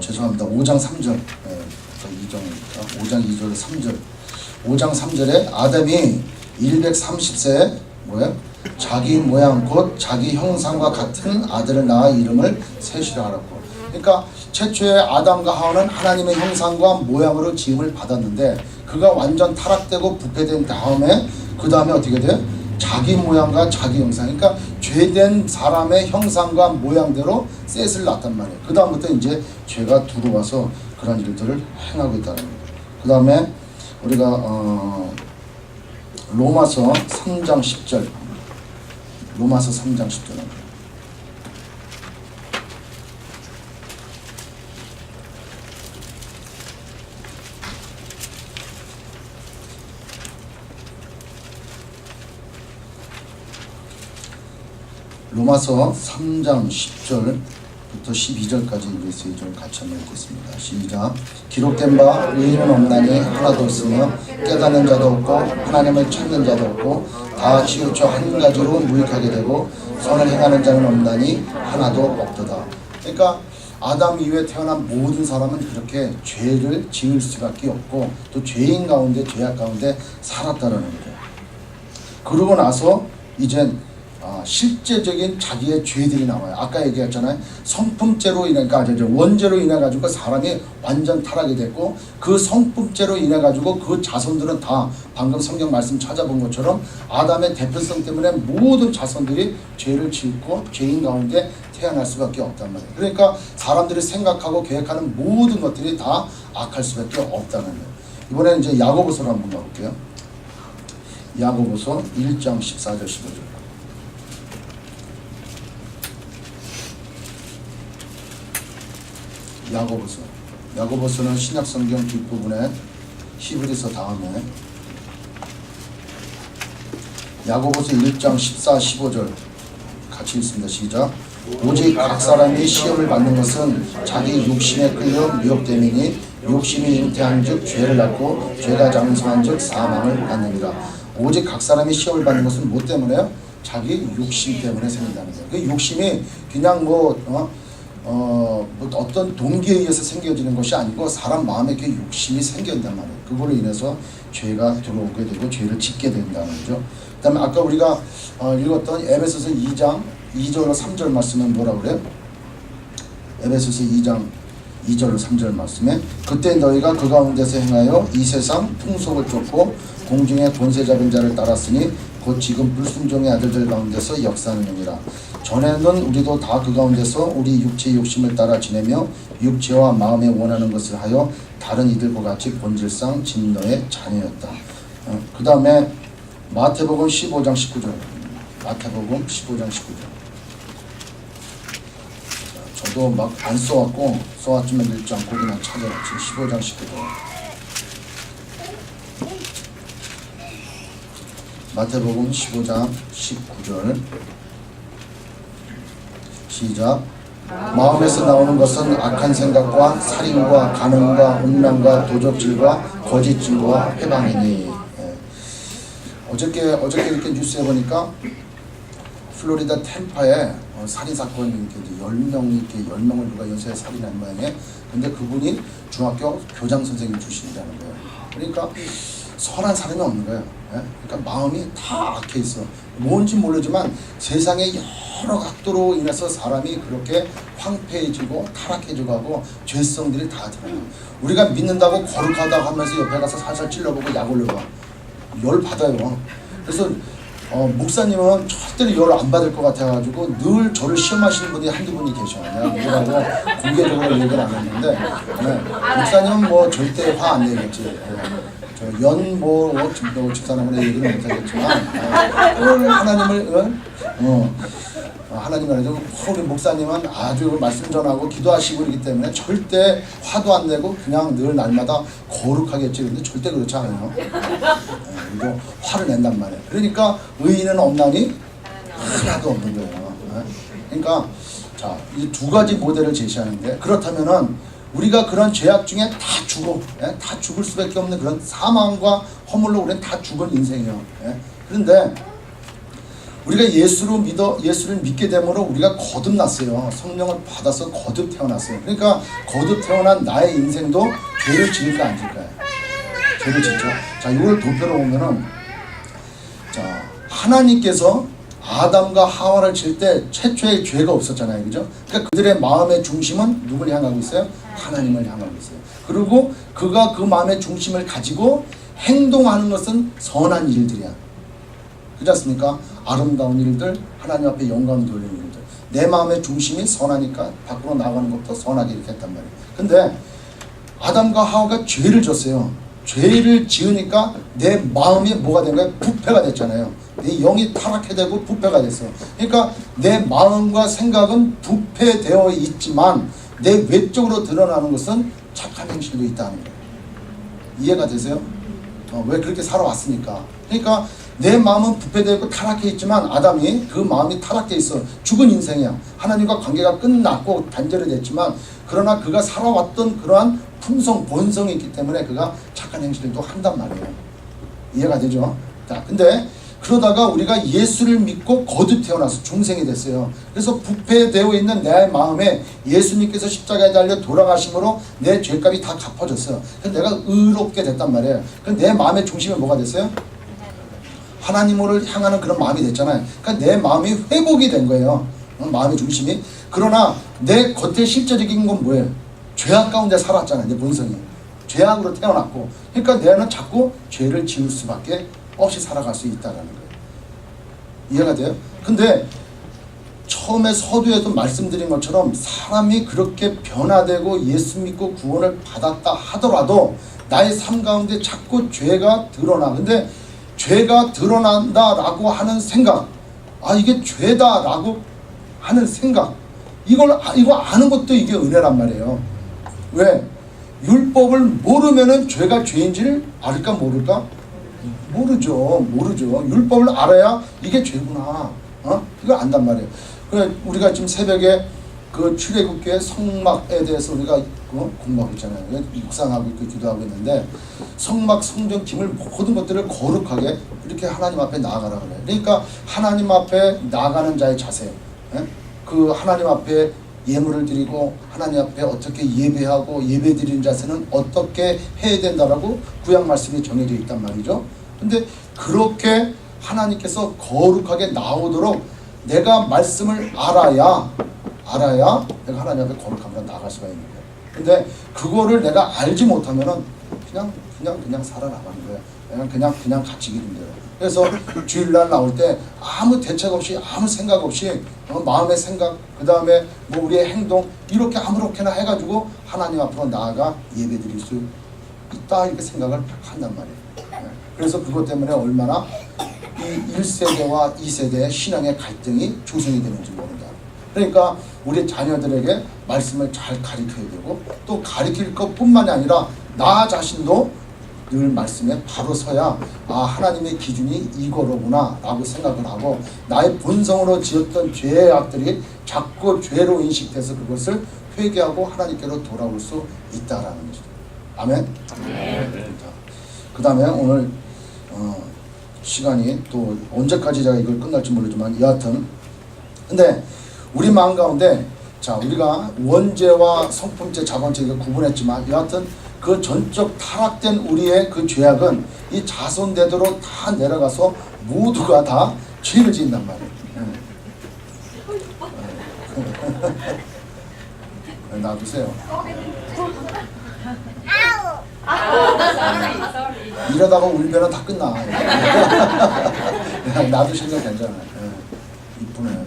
죄송합니다. 5장 3절. 2장이니까 5장 2절 3절. 5장 3절에 아담이 130세에 뭐예요? 자기 모양 곧 자기 형상과 같은 아들을 낳아 이름을 셋이라 하라고. 그러니까 최초의 아담과 하와는 하나님의 형상과 모양으로 지음을 받았는데 그가 완전 타락되고 부패된 다음에 그 다음에 어떻게 돼요? 자기 모양과 자기 형상. 그러니까 죄된 사람의 형상과 모양대로 셋을 낳았단 말이에요. 그 다음부터 이제 죄가 들어와서 그런 일들을 행하고 있다는 거예요. 그 다음에 우리가 로마서 3장 10절. 로마서 3장 10절. 로마서 3장 10절부터 12절까지 메시지를 같이 한번 읽겠습니다. 시작. 기록된 바 의인은 없나니 하나도 없으며 깨닫는 자도 없고 하나님을 찾는 자도 없고 다 치우쳐 한 가지로 무익하게 되고 선을 행하는 자는 없나니 하나도 없도다. 그러니까 아담 이후에 태어난 모든 사람은 그렇게 죄를 지을 수밖에 없고 또 죄인 가운데 죄악 가운데 살았다라는 거예요. 그러고 나서 이제 실제적인 자기의 죄들이 나와요. 아까 얘기했잖아요. 성품죄로 인해, 그러니까 원죄로 인해 가지고 사람이 완전 타락이 됐고 그 성품죄로 인해 가지고 그 자손들은 다 방금 성경 말씀 찾아본 것처럼 아담의 대표성 때문에 모든 자손들이 죄를 짓고 죄인 가운데 태어날 수밖에 없단 말이에요. 그러니까 사람들이 생각하고 계획하는 모든 것들이 다 악할 수밖에 없다는 거예요. 이번에는 이제 야고보서로 한번 가볼게요. 야고보서 1장 14절 15절. 야고보서는 신약성경 뒷부분에 히브리서 다음에 야고보서 1장 14, 15절 같이 읽습니다. 시작. 오직 각 사람이 시험을 받는 것은 자기 욕심에 끌려 미혹됨이니 욕심이 잉태한 즉 죄를 낳고 죄가 장성한 즉 사망을 낳느니라. 오직 각 사람이 시험을 받는 것은 뭐 때문에요? 자기 욕심 때문에 생긴다는 거예요. 그 욕심이 그냥 어떤 동기에 의해서 생겨지는 것이 아니고 사람 마음에 그 욕심이 생긴단 말이에요. 그걸로 인해서 죄가 들어오게 되고 죄를 짓게 된다는 거죠. 그 다음에 아까 우리가 읽었던 에베소서 2장 2절로 3절 말씀은 뭐라 그래요? 에베소서 2장 2절로 3절 말씀에 그때 너희가 그 가운데서 행하여 이 세상 풍속을 쫓고 공중의 권세 잡은 자를 따랐으니 곧 지금 불순종의 아들들 가운데서 역사하느니라. 전에는 우리도 다 그 가운데서 우리 육체의 욕심을 따라 지내며 육체와 마음에 원하는 것을 하여 다른 이들과 같이 본질상 진노의 자녀였다. 그 다음에 마태복음 15장 19절. 마태복음 15장 19절. 저도 막 안 써왔고 써왔지만 읽지 않고 그냥 찾아왔지. 15장 19절. 마태복음 15장 19절. 시작. 마음에서 나오는 것은 악한 생각과 살인과 간음과 음란과 도적질과 거짓증과 회방이니. 어저께 이렇게 뉴스에 보니까 플로리다 템파에 살인 사건이 이렇게 10명을 누가 연쇄 살인한 모양이에요. 근데 그분이 중학교 교장 선생님 출신이라는 거예요. 그러니까 선한 사람이 없는 거예요. 그러니까 마음이 다 악해 있어. 뭔지 모르지만 세상의 여러 각도로 인해서 사람이 그렇게 황폐해지고 타락해지고 하고 죄성들이 다 드러나요. 우리가 믿는다고 거룩하다고 하면서 옆에 가서 살살 찔러보고 약 올려봐. 열 받아요. 그래서 목사님은 절대로 열 안 받을 것 같아가지고 늘 저를 시험하시는 분이 한두 분이 계셔요. 내가 누구라고 공개적으로 얘기를 안 했는데 목사님은 뭐 절대 화 안 내겠지. 연모 집사람으로 얘기는 못하겠지만 하나님을 하나님 안에서 우리 목사님은 아주 말씀 전하고 기도하시고 그러기 때문에 절대 화도 안 내고 그냥 늘 날마다 거룩하겠지. 근데 절대 그렇지 않아요. 이거 화를 낸단 말이에요. 그러니까 의인은 없나니 하나도 없는 거예요. 그러니까 자, 이 두 가지 모델을 제시하는데 그렇다면은 우리가 그런 죄악 중에 다 죽을 수밖에 없는 그런 사망과 허물로 우리는 다 죽은 인생이에요. 그런데 우리가 예수를 믿게 됨으로 우리가 거듭났어요. 성령을 받아서 거듭 태어났어요. 그러니까 거듭 태어난 나의 인생도 죄를 지을까 안 지을까요? 죄를 짓죠. 자, 이걸 도표로 보면은 자, 하나님께서 아담과 하와를 칠 때 최초의 죄가 없었잖아요. 그죠? 그러니까 그들의 마음의 중심은 누굴 향하고 있어요? 하나님을 향하고 있어요. 그리고 그가 그 마음의 중심을 가지고 행동하는 것은 선한 일들이야. 그렇지 않습니까? 아름다운 일들, 하나님 앞에 영광 돌리는 일들. 내 마음의 중심이 선하니까 밖으로 나가는 것도 선하게 이렇게 했단 말이에요. 근데 아담과 하와가 죄를 졌어요. 죄를 지으니까 내 마음이 뭐가 된 거야? 부패가 됐잖아요. 내 영이 타락해되고 부패가 됐어요. 그러니까 내 마음과 생각은 부패되어 있지만 내 외적으로 드러나는 것은 착한 행실도 있다는 거예요. 이해가 되세요? 왜 그렇게 살아왔으니까. 그러니까 내 마음은 부패되고 타락해 있지만 아담이 그 마음이 타락돼 있어. 죽은 인생이야. 하나님과 관계가 끝났고 단절이 됐지만 그러나 그가 살아왔던 그러한 품성, 본성이 있기 때문에 그가 착한 행실을 또 한단 말이에요. 이해가 되죠? 자, 근데 그러다가 우리가 예수를 믿고 거듭 태어나서 중생이 됐어요. 그래서 부패되어 있는 내 마음에 예수님께서 십자가에 달려 돌아가심으로 내 죄값이 다 갚아졌어요. 그래서 내가 의롭게 됐단 말이에요. 그럼 내 마음의 중심이 뭐가 됐어요? 하나님을 향하는 그런 마음이 됐잖아요. 그러니까 내 마음이 회복이 된 거예요. 마음의 중심이. 그러나 내 겉에 실제적인 건 뭐예요? 죄악 가운데 살았잖아요. 내 본성이. 죄악으로 태어났고. 그러니까 내는 자꾸 죄를 지을 수밖에 없이 살아갈 수 있다는 거예요. 이해가 돼요? 근데 처음에 서두에도 말씀드린 것처럼 사람이 그렇게 변화되고 예수 믿고 구원을 받았다 하더라도 나의 삶 가운데 자꾸 죄가 드러나. 근데 죄가 드러난다라고 하는 생각, 이게 죄다라고 하는 생각, 이거 아는 것도 이게 은혜란 말이에요. 왜? 율법을 모르면은 죄가 죄인지를 알까 모를까? 모르죠. 율법을 알아야 이게 죄구나. 이걸 안단 말이에요. 그래 우리가 지금 새벽에 그 출애굽기의 성막에 대해서 우리가 공부하고 있잖아요. 묵상하고 있고 기도하고 있는데 성막, 성전, 기물 모든 것들을 거룩하게 이렇게 하나님 앞에 나아가라 그래요. 그러니까 하나님 앞에 나아가는 자의 자세, 그 하나님 앞에 예물을 드리고 하나님 앞에 어떻게 예배하고 예배 드리는 자세는 어떻게 해야 된다라고 구약 말씀이 정해져 있단 말이죠. 근데 그렇게 하나님께서 거룩하게 나오도록 내가 말씀을 알아야 내가 하나님 앞에 거룩함으로 나아갈 수가 있는 거예요. 근데 그거를 내가 알지 못하면은 그냥 살아나가는 거예요. 그냥 갇히기 힘들어요. 그래서 주일날 나올 때 아무 대책 없이 아무 생각 없이 마음의 생각 그 다음에 뭐 우리의 행동 이렇게 아무렇게나 해가지고 하나님 앞으로 나아가 예배드릴 수 있다 이렇게 생각을 한단 말이에요. 그래서 그것 때문에 얼마나 이 이 1세대와 2세대의 신앙의 갈등이 조성이 되는지 모른다. 그러니까 우리 자녀들에게 말씀을 잘 가르쳐야 되고 또 가르칠 것뿐만이 아니라 나 자신도 늘 말씀에 바로 서야 하나님의 기준이 이거로구나 라고 생각을 하고 나의 본성으로 지었던 죄의 악들이 자꾸 죄로 인식돼서 그것을 회개하고 하나님께로 돌아올 수 있다라는 거죠. 아멘? 그 다음에 오늘 시간이 또 언제까지 제가 이걸 끝날지 모르지만 여하튼 근데 우리 마음 가운데 자 우리가 원죄와 성품죄 자본죄 이거 구분했지만 여하튼 그 전적 타락된 우리의 그 죄악은 이 자손대대로 다 내려가서 모두가 다 죄를 짓는단 말이에요. 놔두세요. 이러다가 울면은 다 끝나. 놔두시는 거 괜찮아요. 이쁘네.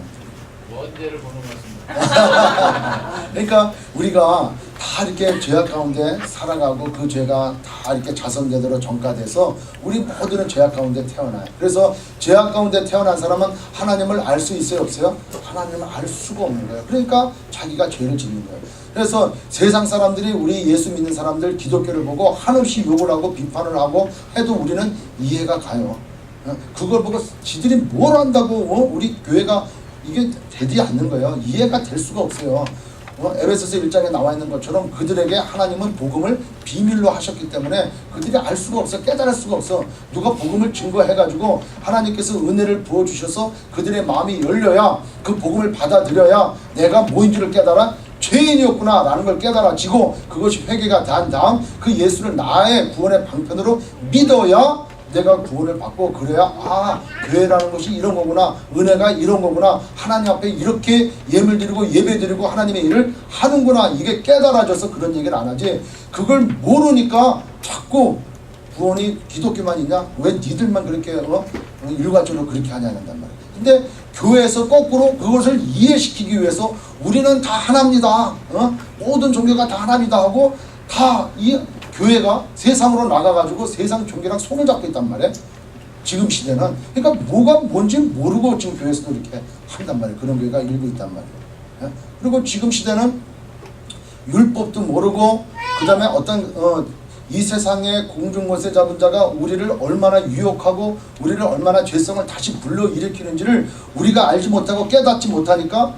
원죄를 보는 것 같습니다. 그러니까 우리가 다 이렇게 죄악 가운데 살아가고 그 죄가 다 이렇게 자손대대로 전가돼서 우리 모두는 죄악 가운데 태어나요. 그래서 죄악 가운데 태어난 사람은 하나님을 알 수 있어요, 없어요? 하나님을 알 수가 없는 거예요. 그러니까 자기가 죄를 짓는 거예요. 그래서 세상 사람들이 우리 예수 믿는 사람들 기독교를 보고 한없이 욕을 하고 비판을 하고 해도 우리는 이해가 가요. 그걸 보고 지들이 뭘 한다고 우리 교회가 이게 되지 않는 거예요. 이해가 될 수가 없어요. 에베소서 1장에 나와 있는 것처럼 그들에게 하나님은 복음을 비밀로 하셨기 때문에 그들이 알 수가 없어, 깨달을 수가 없어. 누가 복음을 증거해가지고 하나님께서 은혜를 부어주셔서 그들의 마음이 열려야 그 복음을 받아들여야 내가 뭐인지를 깨달아 죄인이었구나 라는 걸 깨달아지고 그것이 회개가 된 다음 그 예수를 나의 구원의 방편으로 믿어야 내가 구원을 받고 그래야 교회라는 것이 이런 거구나, 은혜가 이런 거구나, 하나님 앞에 이렇게 예물 드리고 예배 드리고 하나님의 일을 하는구나, 이게 깨달아져서 그런 얘기를 안 하지. 그걸 모르니까 자꾸 구원이 기독교만 있냐, 왜 니들만 그렇게 일괄적으로 그렇게 하냐는 말이야. 근데 교회에서 거꾸로 그것을 이해시키기 위해서 우리는 다 하나입니다, 모든 종교가 다 하나입니다 하고 다 이 교회가 세상으로 나가가지고 세상 종교랑 손을 잡고 있단 말이에요. 지금 시대는. 그러니까 뭐가 뭔지 모르고 지금 교회에서도 이렇게 한단 말이에요. 그런 교회가 일부 있단 말이에요. 그리고 지금 시대는 율법도 모르고 그 다음에 어떤 이 세상의 공중권세 잡은 자가 우리를 얼마나 유혹하고 우리를 얼마나 죄성을 다시 불러일으키는지를 우리가 알지 못하고 깨닫지 못하니까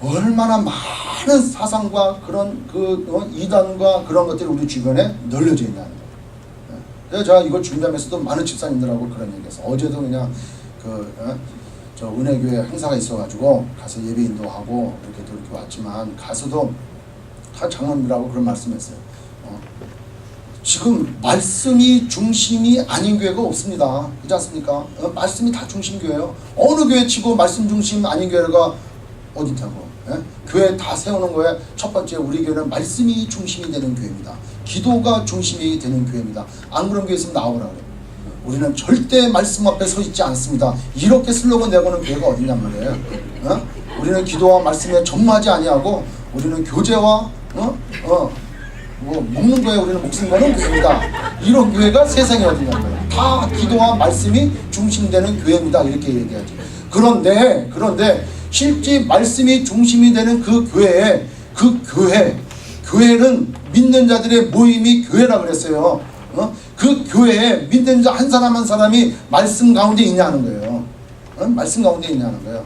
얼마나 많은 사상과 그런 이단과 그런 것들이 우리 주변에 널려져 있다는 거예요. 그래서 제가 이거 준비하면서도 많은 집사님들하고 그런 얘기했어요. 어제도 그냥 저 은혜교회 행사가 있어가지고 가서 예배 인도하고 이렇게 또 이렇게 왔지만 가서도 다 장로님들하고 그런 말씀했어요. 지금 말씀이 중심이 아닌 교회가 없습니다. 그렇지 않습니까? 말씀이 다 중심 교회예요. 어느 교회 치고 말씀 중심 아닌 교회가 어딨다고. 교회 다 세우는 거에 첫 번째 우리 교회는 말씀이 중심이 되는 교회입니다. 기도가 중심이 되는 교회입니다. 안 그런 교회 있으면 나오라 그래요. 우리는 절대 말씀 앞에 서 있지 않습니다. 이렇게 슬로건 내고는 교회가 어딨냔 말이에요. 우리는 기도와 말씀에 전무하지 아니하고 우리는 교제와 먹는 거에 우리는 목숨 거는 교회입니다. 이런 교회가 세상에 어딨냔 말이에요. 다 기도와 말씀이 중심되는 교회입니다. 이렇게 얘기하지. 그런데 실제 말씀이 중심이 되는 그 교회에 교회는 믿는 자들의 모임이 교회라 그랬어요. 그 교회에 믿는 자 한 사람 한 사람이 말씀 가운데 있냐는 거예요. 말씀 가운데 있냐는 거예요.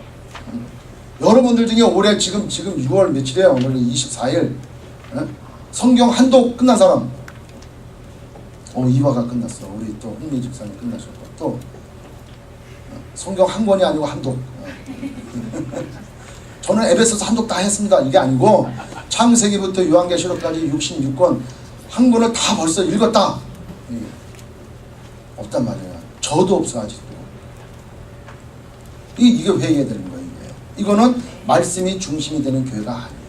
여러분들 중에 올해 지금 6월 며칠이에요? 오늘 24일. 성경 한독 끝난 사람. 이화가 끝났어. 우리 또 흥미 집사님 끝나셨고 또 성경 한 권이 아니고 한독. 저는 에베소서 한독 다 했습니다. 이게 아니고 창세기부터 요한계시록까지 66권 한 권을 다 벌써 읽었다. 없단 말이에요. 저도 없어 아직도. 이게 왜 해야 되는 거예요? 이거는 말씀이 중심이 되는 교회가 아니에요.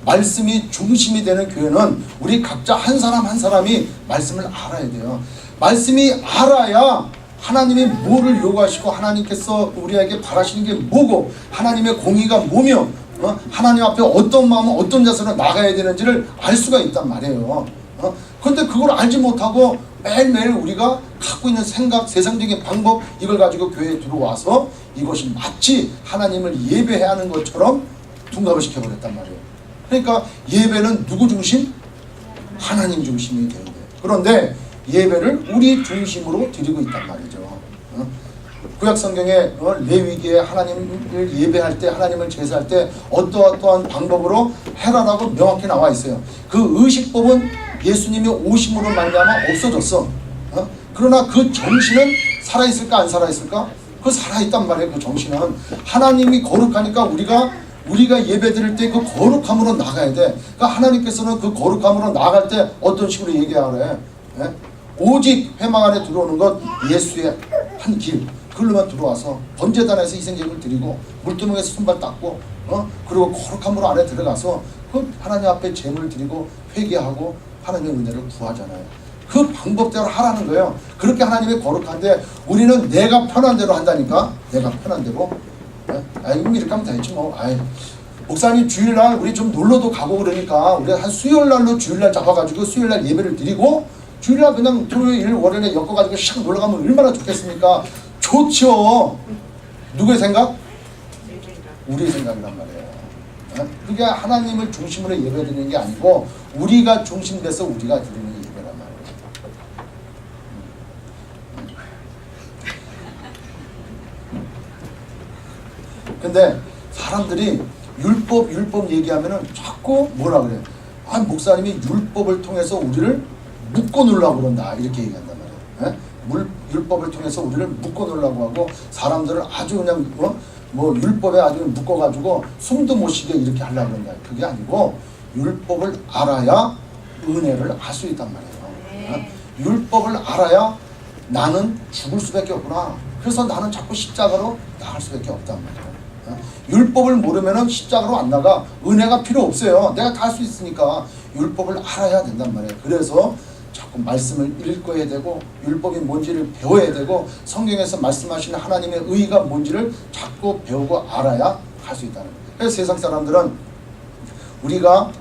말씀이 중심이 되는 교회는 우리 각자 한 사람 한 사람이 말씀을 알아야 돼요. 말씀이 알아야 하나님이 뭐를 요구하시고 하나님께서 우리에게 바라시는 게 뭐고 하나님의 공의가 뭐며 하나님 앞에 어떤 마음 어떤 자세로 나가야 되는지를 알 수가 있단 말이에요. 그런데 그걸 알지 못하고 매일매일 우리가 갖고 있는 생각, 세상적인 방법 이걸 가지고 교회에 들어와서 이것이 마치 하나님을 예배해야 하는 것처럼 둔갑을 시켜버렸단 말이에요. 그러니까 예배는 누구 중심? 하나님 중심이 되는 거예요. 그런데 예배를 우리 중심으로 드리고 있단 말이죠. 구약 성경에 레위기에 하나님을 예배할 때, 하나님을 제사할 때 어떠한 방법으로 해라라고 명확히 나와 있어요. 그 의식법은 예수님이 오심으로 말미암아 없어졌어. 그러나 그 정신은 살아있을까 안 살아있을까? 그 살아있단 말이에요. 그 정신은 하나님이 거룩하니까 우리가 예배드릴 때 그 거룩함으로 나가야 돼. 그러니까 하나님께서는 그 거룩함으로 나갈 때 어떤 식으로 얘기하래? 오직 회망 안에 들어오는 것 예수의 한 길. 그걸로만 들어와서 번제단에서 희생제를 드리고 물두멍에서 손발 닦고 그리고 거룩함으로 안에 들어가서 그 하나님 앞에 제물을 드리고 회개하고 하나님의 은혜를 구하잖아요. 그 방법대로 하라는 거예요. 그렇게 하나님이 거룩한데 우리는 내가 편한 대로 한다니까. 내가 편한 대로. 아이고 이렇게 하면 되겠지 뭐. 아이 목사님 주일날 우리 좀 놀러도 가고 그러니까 우리 한 수요일날로 주일날 잡아가지고 수요일날 예배를 드리고 주일날 그냥 토요일 월요일에 엮어가지고 샥 놀러가면 얼마나 좋겠습니까? 좋죠. 누구의 생각? 우리의 생각이란 말이에요. 그게 하나님을 중심으로 예배드리는 게 아니고 우리가 중심돼서 우리가 드리는 예배란 말이에요. 근데 사람들이 율법 얘기하면은 자꾸 뭐라 그래? 아 목사님이 율법을 통해서 우리를 묶어 놓으려고 그런다 이렇게 얘기한단 말이에요. 율법을 통해서 우리를 묶어 놓으려고 하고 사람들을 아주 그냥 뭐 율법에 아주 묶어가지고 숨도 못 쉬게 이렇게 하려고 그런다. 그게 아니고 율법을 알아야 은혜를 알 수 있단 말이에요. 율법을 알아야 나는 죽을 수밖에 없구나. 그래서 나는 자꾸 십자가로 나갈 수밖에 없단 말이에요. 율법을 모르면은 십자가로 안 나가. 은혜가 필요 없어요. 내가 다 할 수 있으니까 율법을 알아야 된단 말이에요. 그래서 자꾸 말씀을 읽어야 되고 율법이 뭔지를 배워야 되고 성경에서 말씀하시는 하나님의 의의가 뭔지를 자꾸 배우고 알아야 할 수 있다는 거예요. 그래서 세상 사람들은 우리가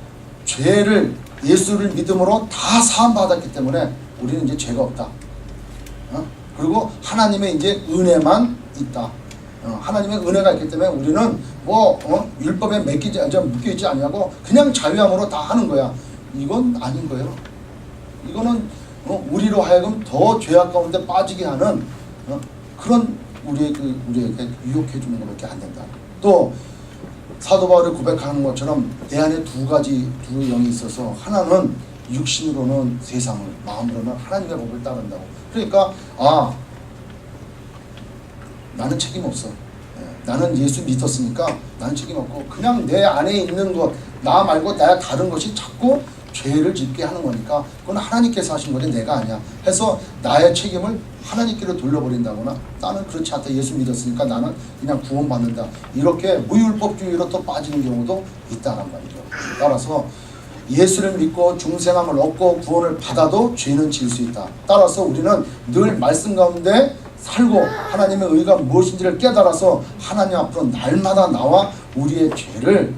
죄를 예수를 믿음으로 다 사함받았기 때문에 우리는 이제 죄가 없다. 그리고 하나님의 이제 은혜만 있다. 하나님의 은혜가 있기 때문에 우리는 율법에 묶여있지 아니하고 그냥 자유함으로 다 하는 거야. 이건 아닌 거예요. 이거는 우리로 하여금 더 죄악 가운데 빠지게 하는 그런 우리에게 유혹해 주는 것밖에 안 된다. 또 사도 바울이 고백하는 것처럼 내 안에 두 영이 있어서 하나는 육신으로는 세상을, 마음으로는 하나님의 법을 따른다고. 그러니까 나는 책임 없어. 나는 예수 믿었으니까 나는 책임 없고 그냥 내 안에 있는 것, 나 말고 나 다른 것이 자꾸 죄를 짓게 하는 거니까 그건 하나님께서 하신 거지 내가 아니야 해서 나의 책임을 하나님께로 돌려버린다거나 나는 그렇지 않다. 예수 믿었으니까 나는 그냥 구원받는다. 이렇게 무율법주의로 또 빠지는 경우도 있다는 말이죠. 따라서 예수를 믿고 중생함을 얻고 구원을 받아도 죄는 질 수 있다. 따라서 우리는 늘 말씀 가운데 살고 하나님의 의가 무엇인지를 깨달아서 하나님 앞으로 날마다 나와 우리의 죄를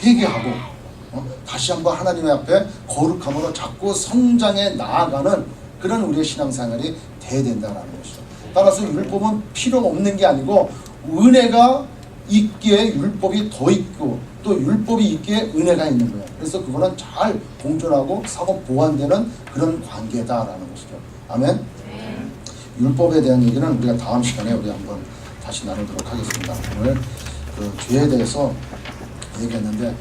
회개하고 다시 한번 하나님 앞에 거룩함으로 자꾸 성장해 나아가는 그런 우리의 신앙생활이 돼야 된다는 것이죠. 따라서 율법은 필요 없는 게 아니고 은혜가 있기에 율법이 더 있고 또 율법이 있기에 은혜가 있는 거예요. 그래서 그거는 잘 공존하고 서로 보완되는 그런 관계다라는 것이죠. 아멘. 율법에 대한 얘기는 우리가 다음 시간에 우리 한번 다시 나누도록 하겠습니다. 오늘 그 죄에 대해서 얘기했는데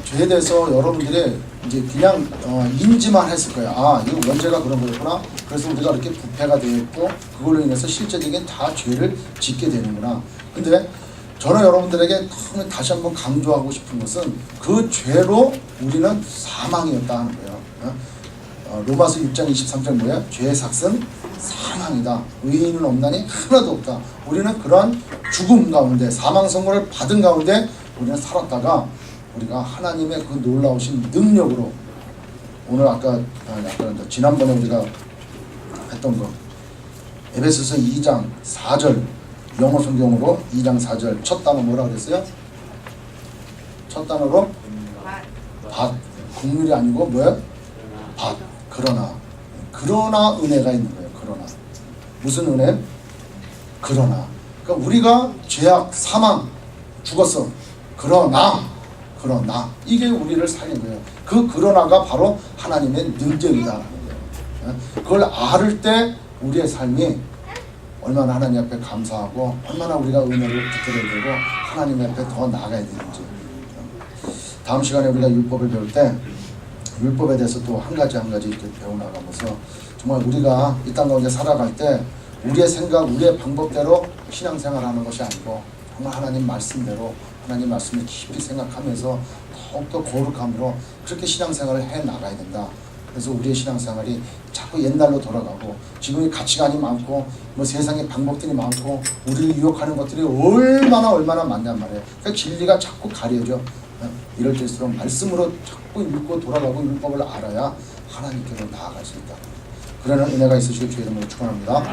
죄에 대해서 여러분들이 이제 그냥 인지만 했을 거예요. 이거 원죄가 그런 거였구나. 그래서 우리가 이렇게 부패가 되어 있고 그걸로 인해서 실제적인 다 죄를 짓게 되는구나. 근데 저는 여러분들에게 다시 한번 강조하고 싶은 것은 그 죄로 우리는 사망이었다 하는 거예요. 로마서 6장 23절 뭐야? 죄의 삭은 사망이다. 의인은 없나니 하나도 없다. 우리는 그러한 죽음 가운데 사망 선고를 받은 가운데 우리는 살았다가 우리가 하나님의 그 놀라우신 능력으로 오늘 아까 지난번에 우리가 했던 거 에베소서 2장 4절 영어 성경으로 2장 4절 첫 단어 뭐라 그랬어요? 첫 단어로 밭. 국물이 아니고 뭐예요? 밭. 그러나 그 그러나 은혜가 있는 거예요. 그러나 무슨 은혜? 그러나 그러니까 우리가 죄악, 사망, 죽었어. 그러나 이게 우리를 살린 거예요. 그 그러나가 바로 하나님의 능력이다라는 거예요. 그걸 알을 때 우리의 삶이 얼마나 하나님 앞에 감사하고 얼마나 우리가 은혜를 붙들어야 되고 하나님 앞에 더 나아가야 되는지. 다음 시간에 우리가 율법을 배울 때 율법에 대해서 또 한 가지 이렇게 배워나가면서 정말 우리가 이 땅 가운데 살아갈 때 우리의 생각, 우리의 방법대로 신앙생활하는 것이 아니고 정말 하나님 말씀대로 하나님 말씀을 깊이 생각하면서 더욱더 거룩함으로 그렇게 신앙생활을 해나가야 된다. 그래서 우리의 신앙생활이 자꾸 옛날로 돌아가고 지금의 가치관이 많고 뭐 세상의 방법들이 많고 우리를 유혹하는 것들이 얼마나 많냔 말이에요. 그러니까 진리가 자꾸 가려져. 이럴 때일수록 말씀으로 자꾸 읽고 돌아가고 율법을 알아야 하나님께로 나아갈 수 있다. 그러는 은혜가 있으시길 주의 이름으로 축원합니다.